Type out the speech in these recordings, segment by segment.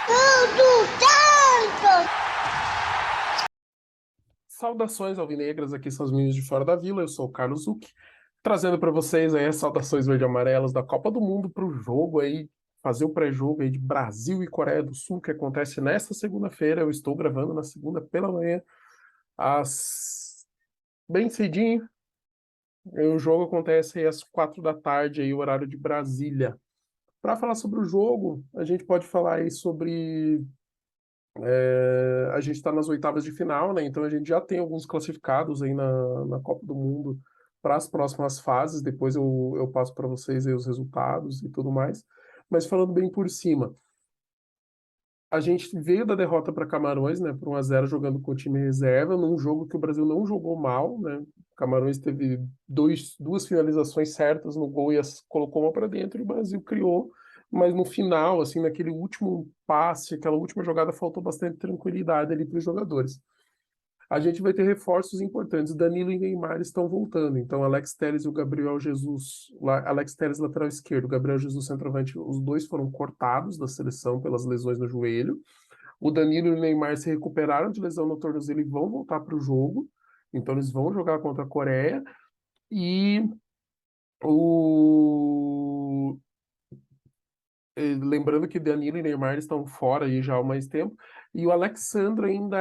Tudo tanto! Saudações alvinegras, aqui são os meninos de Fora da Vila, eu sou o Carlos Zucchi, trazendo para vocês aí as saudações verde-amarelas da Copa do Mundo para o jogo aí, fazer o pré-jogo aí de Brasil e Coreia do Sul, que acontece nesta segunda-feira. Eu estou gravando na segunda pela manhã, bem cedinho. O jogo acontece aí às 4 da tarde, aí, o horário de Brasília. Para falar sobre o jogo, a gente pode falar aí sobre. A gente está nas oitavas de final, né? Então a gente já tem alguns classificados aí na Copa do Mundo para as próximas fases. Depois eu passo para vocês aí os resultados e tudo mais. Mas falando bem por cima, a gente veio da derrota para Camarões, né? Por 1-0 jogando com o time reserva, num jogo que o Brasil não jogou mal, né? Camarões teve duas finalizações certas no gol e colocou uma para dentro e o Brasil criou, mas no final, assim, naquele último passe, aquela última jogada, faltou bastante tranquilidade ali para os jogadores. A gente vai ter reforços importantes. Danilo e Neymar estão voltando. Então, Alex Telles e o Gabriel Jesus, Alex Telles lateral esquerdo, Gabriel Jesus centroavante, os dois foram cortados da seleção pelas lesões no joelho. O Danilo e o Neymar se recuperaram de lesão no tornozelo e vão voltar para o jogo. Então, eles vão jogar contra a Coreia. E o lembrando que Danilo e Neymar estão fora aí já há mais tempo, e o Alexandre ainda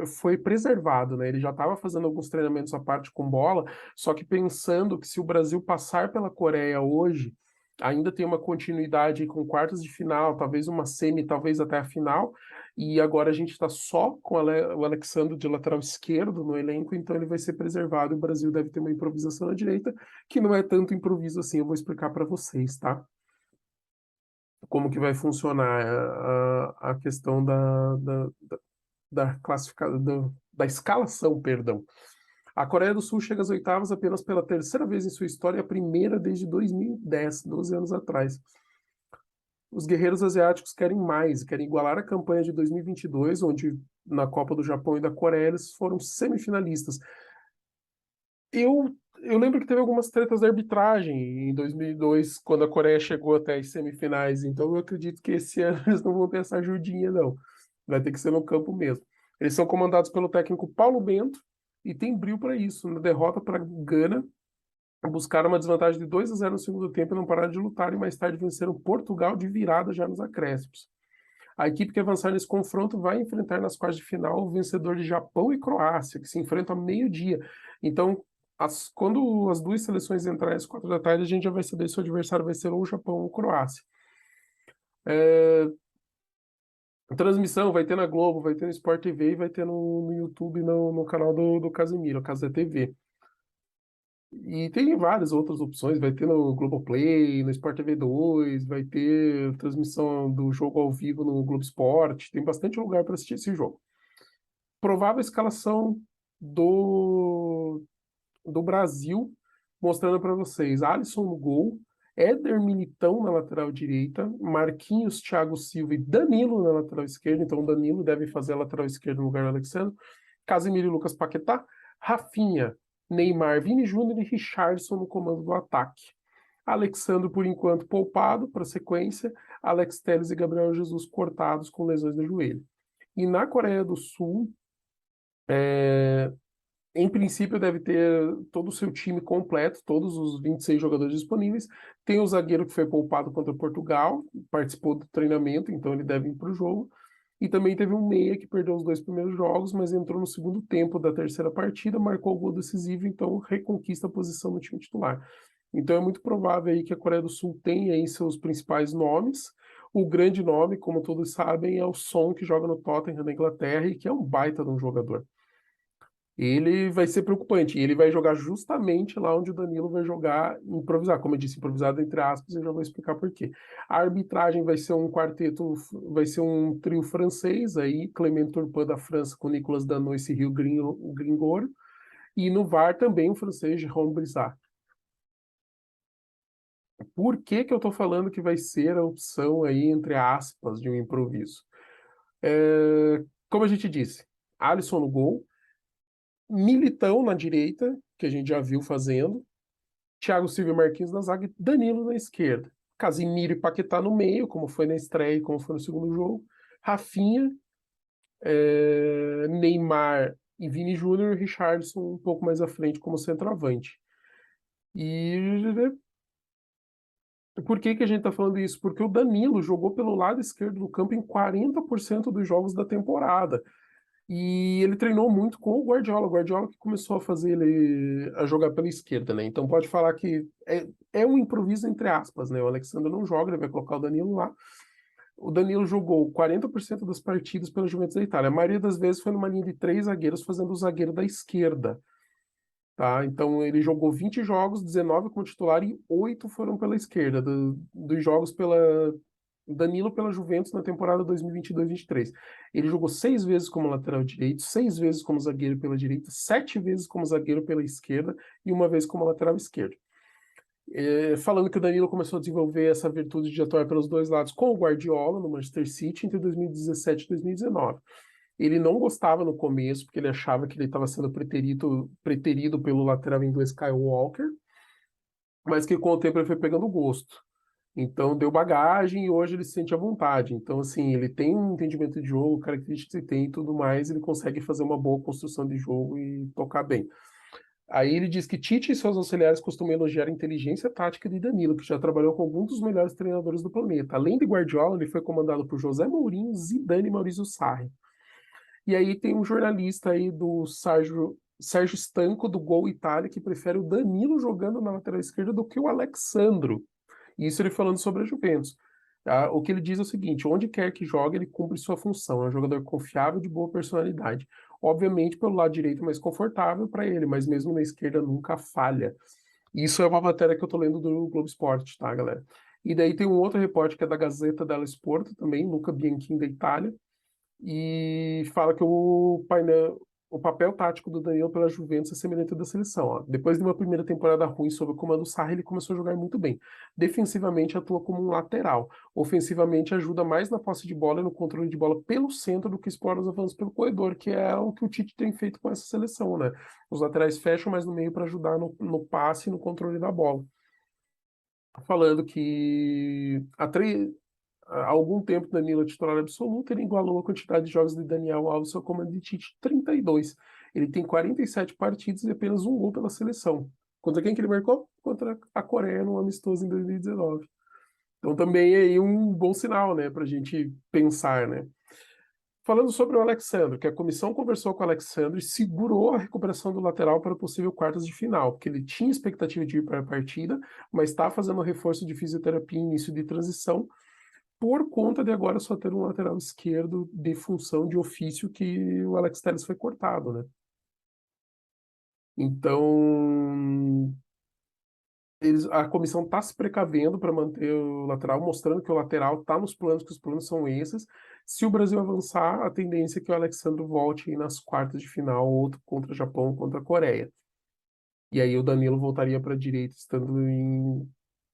foi preservado, né? Ele já estava fazendo alguns treinamentos à parte com bola, só que pensando que se o Brasil passar pela Coreia hoje, ainda tem uma continuidade aí com quartas de final, talvez uma semi, talvez até a final, e agora a gente está só com o Alexandre de lateral esquerdo no elenco, então ele vai ser preservado, e o Brasil deve ter uma improvisação na direita, que não é tanto improviso assim, eu vou explicar para vocês, tá? Como que vai funcionar a questão da classificação, da escalação, perdão. A Coreia do Sul chega às oitavas apenas pela terceira vez em sua história, a primeira desde 2010, 12 anos atrás. Os guerreiros asiáticos querem mais, querem igualar a campanha de 2022, onde na Copa do Japão e da Coreia eles foram semifinalistas. Eu lembro que teve algumas tretas da arbitragem em 2002, quando a Coreia chegou até as semifinais. Então eu acredito que esse ano eles não vão ter essa ajudinha, não. Vai ter que ser no campo mesmo. Eles são comandados pelo técnico Paulo Bento e tem brilho para isso. Na derrota para Gana, buscaram uma desvantagem de 2-0 no segundo tempo e não pararam de lutar e mais tarde venceram Portugal de virada já nos acréscimos. A equipe que avançar nesse confronto vai enfrentar nas quartas de final o vencedor de Japão e Croácia, que se enfrentam ao meio-dia. Então, quando as duas seleções entrarem às 4 da tarde, a gente já vai saber se o adversário vai ser ou o Japão ou a Croácia. A transmissão vai ter na Globo, vai ter no Sport TV e vai ter no YouTube, no canal do Casemiro, a Casa TV. E tem várias outras opções, vai ter no Globoplay, no Sport TV 2, vai ter transmissão do jogo ao vivo no Globo Esporte, tem bastante lugar para assistir esse jogo. Provável escalação do, do Brasil, mostrando para vocês: Alisson no gol, Éder Militão na lateral direita, Marquinhos, Thiago Silva e Danilo na lateral esquerda. Então, Danilo deve fazer a lateral esquerda no lugar do Alexandre. Casemiro e Lucas Paquetá, Rafinha, Neymar, Vini Júnior e Richarlison no comando do ataque. Alexandre, por enquanto, poupado para a sequência. Alex Telles e Gabriel Jesus cortados com lesões no joelho. E na Coreia do Sul, em princípio, deve ter todo o seu time completo, todos os 26 jogadores disponíveis. Tem o zagueiro que foi poupado contra Portugal, participou do treinamento, então ele deve ir para o jogo. E também teve um meia que perdeu os dois primeiros jogos, mas entrou no segundo tempo da terceira partida, marcou o gol decisivo, então reconquista a posição no time titular. Então é muito provável aí que a Coreia do Sul tenha aí seus principais nomes. O grande nome, como todos sabem, é o Son, que joga no Tottenham da Inglaterra e que é um baita de um jogador. Ele vai ser preocupante. Ele vai jogar justamente lá onde o Danilo vai jogar, improvisar. Como eu disse, improvisado entre aspas, eu já vou explicar por quê. A arbitragem vai ser um quarteto, vai ser um trio francês aí, Clément Turpin da França com Nicolas Danot e Cyril Gringor, e no VAR também o francês Jérôme Brissat. Por que que eu estou falando que vai ser a opção aí, entre aspas, de um improviso? Como a gente disse, Alisson no gol, Militão na direita, que a gente já viu fazendo, Thiago Silva e Marquinhos na zaga e Danilo na esquerda. Casimiro e Paquetá no meio, como foi na estreia e como foi no segundo jogo. Rafinha, Neymar e Vini Júnior e Richarlison um pouco mais à frente como centroavante. E por que que a gente está falando isso? Porque o Danilo jogou pelo lado esquerdo do campo em 40% dos jogos da temporada. E ele treinou muito com o Guardiola que começou a fazer ele a jogar pela esquerda, né? Então pode falar que é um improviso entre aspas, né? O Alexandre não joga, ele vai colocar o Danilo lá. O Danilo jogou 40% das partidas pela Juventus da Itália. A maioria das vezes foi numa linha de três zagueiros, fazendo o zagueiro da esquerda, tá? Então ele jogou 20 jogos, 19 como titular e 8 foram pela esquerda, dos jogos pela Danilo pela Juventus na temporada 2022-23. Ele jogou 6 vezes como lateral direito, 6 vezes como zagueiro pela direita, 7 vezes como zagueiro pela esquerda e uma vez como lateral esquerdo. Falando que o Danilo começou a desenvolver essa virtude de atuar pelos dois lados com o Guardiola no Manchester City entre 2017 e 2019. Ele não gostava no começo, porque ele achava que ele estava sendo preterido pelo lateral inglês Kyle Walker, mas que com o tempo ele foi pegando gosto. Então deu bagagem e hoje ele se sente à vontade. Então, assim, ele tem um entendimento de jogo, características que tem e tudo mais, ele consegue fazer uma boa construção de jogo e tocar bem. Aí ele diz que Tite e seus auxiliares costumam elogiar a inteligência tática de Danilo, que já trabalhou com alguns dos melhores treinadores do planeta. Além de Guardiola, ele foi comandado por José Mourinho, Zidane e Maurício Sarri. E aí tem um jornalista aí do Sérgio Stanco, do Gol Itália, que prefere o Danilo jogando na lateral esquerda do que o Alexandro. Isso ele falando sobre a Juventus. O que ele diz é o seguinte: onde quer que jogue, ele cumpre sua função. É um jogador confiável, de boa personalidade. Obviamente, pelo lado direito é mais confortável para ele, mas mesmo na esquerda nunca falha. Isso é uma matéria que eu estou lendo do Globo Esporte, tá, galera? E daí tem um outro repórter que é da Gazeta dello Sport, também, Luca Bianchini, da Itália, e fala que o papel tático do Danilo pela Juventus é semelhante ao da seleção. Ó. Depois de uma primeira temporada ruim sob o comando do Sarri, ele começou a jogar muito bem. Defensivamente atua como um lateral. Ofensivamente ajuda mais na posse de bola e no controle de bola pelo centro do que explora os avanços pelo corredor, que é o que o Tite tem feito com essa seleção, né? Os laterais fecham mais no meio para ajudar no passe e no controle da bola. Falando que há algum tempo Danilo é titular absoluto, ele igualou a quantidade de jogos de Daniel Alves ao comando de Tite, 32. Ele tem 47 partidas e apenas um gol pela seleção. Contra quem que ele marcou? Contra a Coreia no amistoso em 2019. Então também é aí um bom sinal, né, para a gente pensar, né? Falando sobre o Alexandre, que a comissão conversou com o Alexandre e segurou a recuperação do lateral para possível quartas de final, porque ele tinha expectativa de ir para a partida, mas está fazendo reforço de fisioterapia em início de transição, por conta de agora só ter um lateral esquerdo de função de ofício que o Alex Telles foi cortado, né? Então, a comissão está se precavendo para manter o lateral, mostrando que o lateral está nos planos, que os planos são esses. Se o Brasil avançar, a tendência é que o Alexandre volte aí nas quartas de final, outro contra o Japão, contra a Coreia. E aí o Danilo voltaria para a direita, estando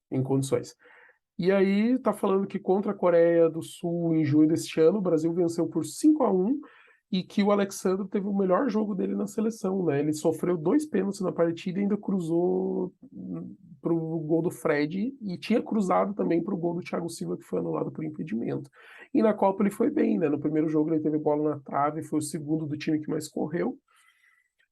em condições. E aí tá falando que contra a Coreia do Sul em junho deste ano, o Brasil venceu por 5-1 e que o Alexandre teve o melhor jogo dele na seleção, né? Ele sofreu 2 pênaltis na partida e ainda cruzou pro gol do Fred e tinha cruzado também pro gol do Thiago Silva, que foi anulado por impedimento. E na Copa ele foi bem, né? No primeiro jogo ele teve bola na trave, foi o segundo do time que mais correu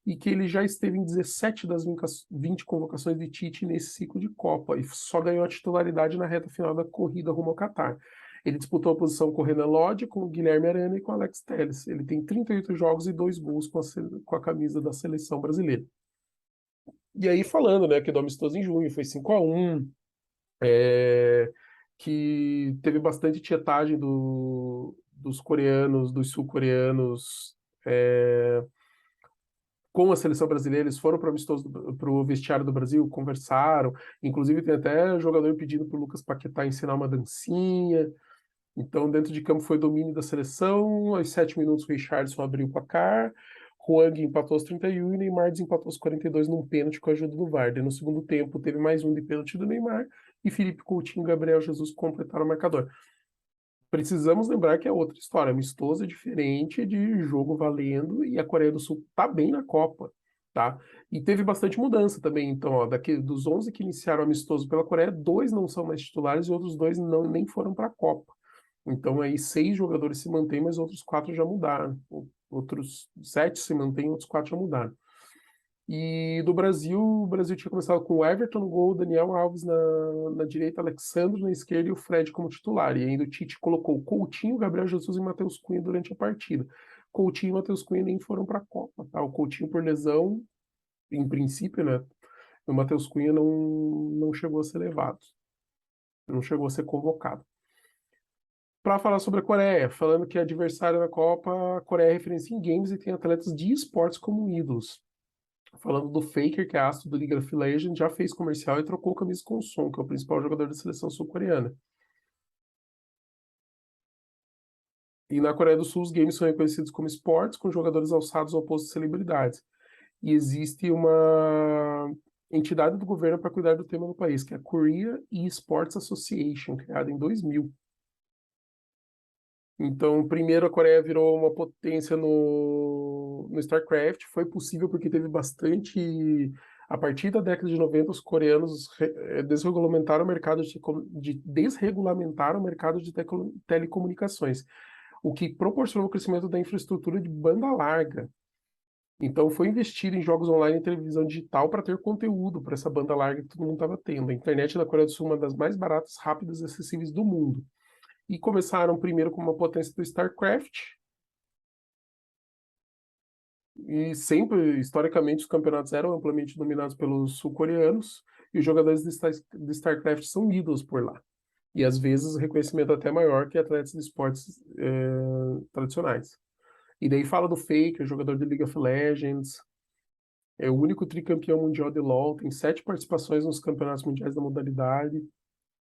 e que ele já esteve em 17 das 20 convocações de Tite nesse ciclo de Copa e só ganhou a titularidade na reta final da corrida rumo ao Catar. Ele disputou a posição com o Renan Lodge, com o Guilherme Arana e com o Alex Telles. Ele tem 38 jogos e 2 gols com a camisa da seleção brasileira. E aí falando, né, que do amistoso em junho foi 5-1, que teve bastante tietagem dos coreanos, dos sul-coreanos, com a seleção brasileira, eles foram para o vestiário do Brasil, conversaram, inclusive tem até jogador pedindo para o Lucas Paquetá ensinar uma dancinha. Então, dentro de campo foi domínio da seleção, aos 7 minutos o Richarlison abriu o placar, Hwang empatou aos 31 e Neymar desempatou aos 42 num pênalti com a ajuda do VAR. No segundo tempo teve mais um de pênalti do Neymar e Felipe Coutinho e Gabriel Jesus completaram o marcador. Precisamos lembrar que é outra história. Amistoso é diferente de jogo valendo e a Coreia do Sul tá bem na Copa. tá? E teve bastante mudança também, então, ó, dos 11 que iniciaram amistoso pela Coreia, 2 não são mais titulares e outros 2 não, nem foram para a Copa. Então, aí 6 jogadores se mantêm, mas outros 4 já mudaram. Outros 7 se mantêm, outros 4 já mudaram. E do Brasil, o Brasil tinha começado com o Everton no gol, Daniel Alves na direita, Alexandre na esquerda e o Fred como titular. E ainda o Tite colocou Coutinho, Gabriel Jesus e Matheus Cunha durante a partida. Coutinho e Matheus Cunha nem foram para a Copa, tá? O Coutinho por lesão, em princípio, né? O Matheus Cunha não chegou a ser levado, não chegou a ser convocado. Para falar sobre a Coreia, falando que é adversário da Copa, a Coreia é referência em games e tem atletas de esportes como ídolos. Falando do Faker, que é astro do League of Legends, já fez comercial e trocou camisa com o Son, que é o principal jogador da seleção sul-coreana. E na Coreia do Sul, os games são reconhecidos como esportes, com jogadores alçados ao posto de celebridades. E existe uma entidade do governo para cuidar do tema no país, que é a Korea E-Sports Association, criada em 2000. Então, primeiro a Coreia virou uma potência no StarCraft. Foi possível porque teve bastante. A partir da década de 90, os coreanos desregulamentaram o mercado desregulamentaram o mercado de telecomunicações, o que proporcionou o crescimento da infraestrutura de banda larga. Então, foi investido em jogos online e televisão digital para ter conteúdo para essa banda larga que todo mundo estava tendo. A internet da Coreia do Sul é uma das mais baratas, rápidas e acessíveis do mundo. E começaram primeiro com uma potência do StarCraft, e sempre, historicamente, os campeonatos eram amplamente dominados pelos sul-coreanos, e os jogadores de StarCraft são ídolos por lá. E às vezes reconhecimento até maior que atletas de esportes tradicionais. E daí fala do Faker, jogador de League of Legends, é o único tricampeão mundial de LoL, tem 7 participações nos campeonatos mundiais da modalidade,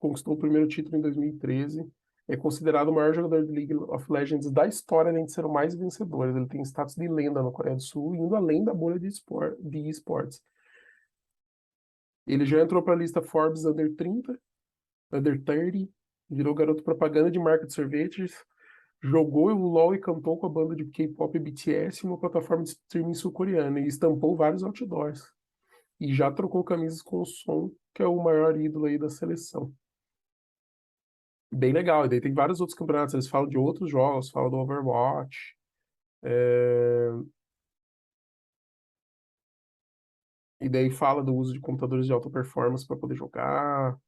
conquistou o primeiro título em 2013, é considerado o maior jogador de League of Legends da história, além de ser o mais vencedor. Ele tem status de lenda na Coreia do Sul, indo além da bolha de esportes. Ele já entrou para a lista Forbes Under 30, virou garoto propaganda de marca de sorvetes, jogou o LoL e cantou com a banda de K-pop BTS em uma plataforma de streaming sul-coreana e estampou vários outdoors. E já trocou camisas com o Son, que é o maior ídolo aí da seleção. Bem legal. E daí tem vários outros campeonatos. Eles falam de outros jogos, falam do Overwatch. é, E daí fala do uso de computadores de alta performance para poder jogar.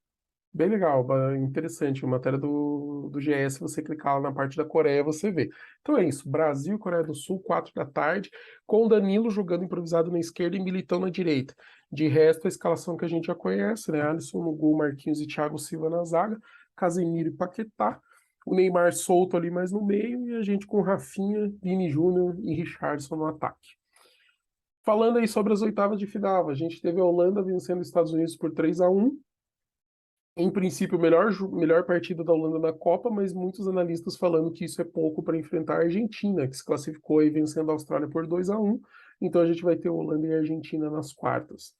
Bem legal, interessante. A matéria do GS, se você clicar lá na parte da Coreia, você vê. Então é isso. Brasil, Coreia do Sul, 4 da tarde, com o Danilo jogando improvisado na esquerda e Militão na direita. De resto, a escalação que a gente já conhece, né? Alisson no gol, Marquinhos e Thiago Silva na zaga, Casemiro e Paquetá. O Neymar solto ali mais no meio e a gente com Rafinha, Vini Júnior e Richarlison no ataque. Falando aí sobre as oitavas de final, a gente teve a Holanda vencendo os Estados Unidos por 3-1. Em princípio, melhor partida da Holanda na Copa, mas muitos analistas falando que isso é pouco para enfrentar a Argentina, que se classificou aí vencendo a Austrália por 2-1. Então a gente vai ter Holanda e Argentina nas quartas.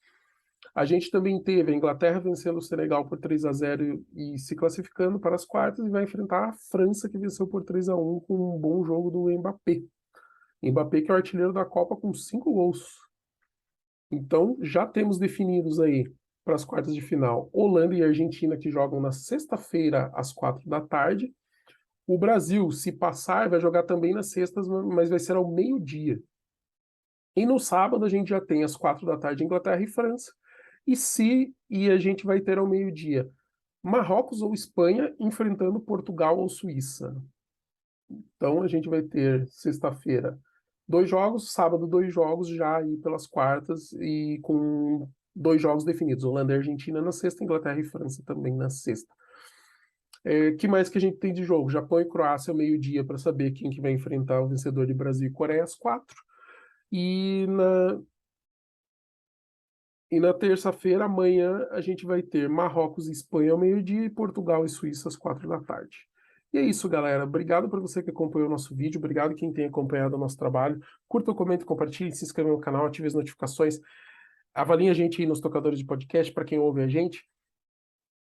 A gente também teve a Inglaterra vencendo o Senegal por 3-0 e se classificando para as quartas, e vai enfrentar a França, que venceu por 3-1 com um bom jogo do Mbappé. Mbappé que é o artilheiro da Copa com 5 gols. Então, já temos definidos aí para as quartas de final Holanda e Argentina, que jogam na sexta-feira, às 4 da tarde. O Brasil, se passar, vai jogar também nas sextas, mas vai ser ao meio-dia. E no sábado a gente já tem às 4 da tarde Inglaterra e França. E a gente vai ter ao meio-dia Marrocos ou Espanha enfrentando Portugal ou Suíça. Então a gente vai ter sexta-feira 2 jogos, sábado 2 jogos, já aí pelas quartas e com 2 jogos definidos. Holanda e Argentina na sexta, Inglaterra e França também na sexta. Que mais que a gente tem de jogo? Japão e Croácia ao meio-dia para saber quem que vai enfrentar o vencedor de Brasil e Coreia às 4. E na terça-feira, amanhã, a gente vai ter Marrocos e Espanha ao meio-dia e Portugal e Suíça às 4 da tarde. E é isso, galera. Obrigado por você que acompanhou o nosso vídeo. Obrigado quem tem acompanhado o nosso trabalho. Curta, comente, compartilhe, se inscreva no canal, ative as notificações. Avalie a gente aí nos tocadores de podcast para quem ouve a gente.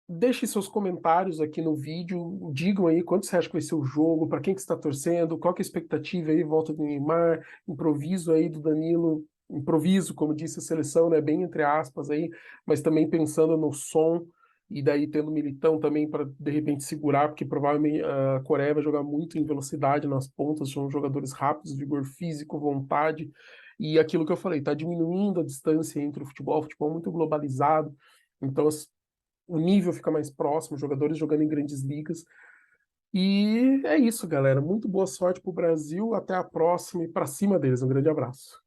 Deixe seus comentários aqui no vídeo. Digam aí quanto você acha que vai ser o jogo, para quem que está torcendo, qual que é a expectativa aí, volta do Neymar, improviso aí do Danilo improviso, como disse a seleção, né, bem entre aspas aí, mas também pensando no som, e daí tendo o Militão também para de repente segurar, porque provavelmente a Coreia vai jogar muito em velocidade nas pontas, são jogadores rápidos, vigor físico, vontade, e aquilo que eu falei, está diminuindo a distância entre o futebol é muito globalizado, então o nível fica mais próximo, jogadores jogando em grandes ligas. E é isso, galera. Muito boa sorte para o Brasil. Até a próxima e para cima deles. Um grande abraço.